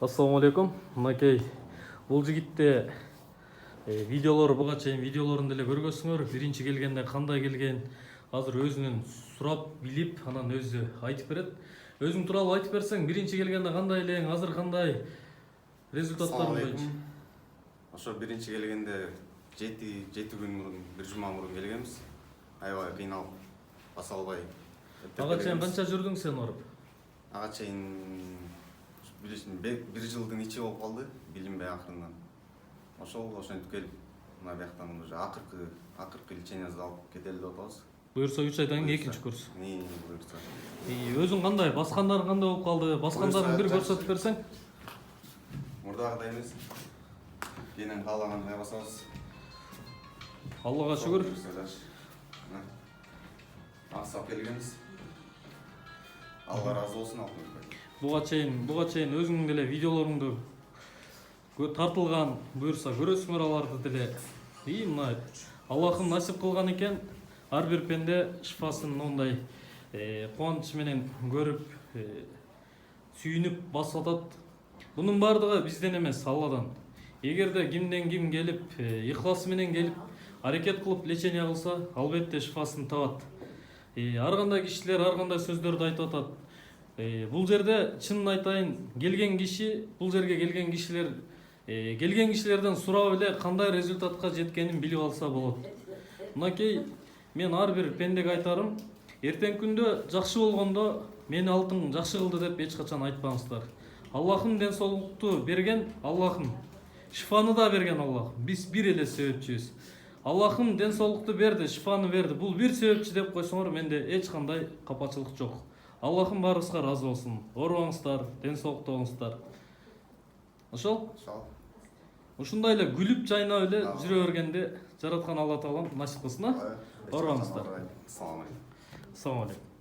Ассаламу алейкум. Мынакей бул жигитте видеолор буга чейин видеолорун деле көргөсүңөр. Биринчи келгенде кандай келген, азыр өзүнүн сурап билип, анан өзү айтып берет. Өзүң тууралуу айтып берсең, биринчи келгенде кандай элең, азыр кандай результаттарың боюнча? Ошо биринчи келгенде 7 күн мурун, бир жума мурун келгенбиз. Аябай кыйналып, баса албай. Ага чейин канча жүрдүң сен оруп? Ага чейин бир жылдын ичи болуп калды, билинбей акырындан. Ошентип келип, мына бияктан уже акыркы лечениябызды алып кетели деп атабыз. Буюрса 3 айдан кийин экинчи курс. Буюрса. Өзүң кандай? Баскандарың кандай болуп калды? Баскандарын бир көрсөтүп берсең? Мурдагыдай эмес. Кенен каалагандай басабыз. Аллага шүгүр. Ансап келгенбиз. Алла разы болсун алтын. Буга чейин өзүңдүн деле видеолоруңду тартылган, буюрса көрөсүңөр аларды деле. Мына Аллахым насип кылган экен, ар бир пенде шифасын мондай кубаныч менен көрүп, сүйүнүп басып атат. Бунун баардыгы бизден эмес, Алладан. Эгерде кимден ким келип, ыхласы менен келип, аракет кылып лечение кылса, албетте шифасын табат. Ар кандай кишилер ар кандай сөздөрдү айтып атат. Бул жерде чынын айтайын, келген киши, бул жерге келген кишилерден сурап эле кандай результатка жеткенин билип алса болот. Мынакей мен ар бир пендеге айтарым, эртең күндө жакшы болгондо мени алтын жакшы кылды деп эч качан айтпаңыздар. Аллахым ден соолукту берген Аллахым, шифаны да берген Аллахым. Биз бир эле себепчүбүз. Аллахым ден соолукту берди, шифаны берди. Бул бир себепчи деп койсоңор, менде эч кандай капачылык жок. Аллахым баарыбызга разы болсун. Оорубаңыздар, ден соолукта болуңуздар. Ошол? Ушундай эле күлүп жайнап эле жүрө бергенде жараткан Алла таалам насип кылсын, а? Оорубаңыздар. Assalamu alaikum. Assalamu alaikum.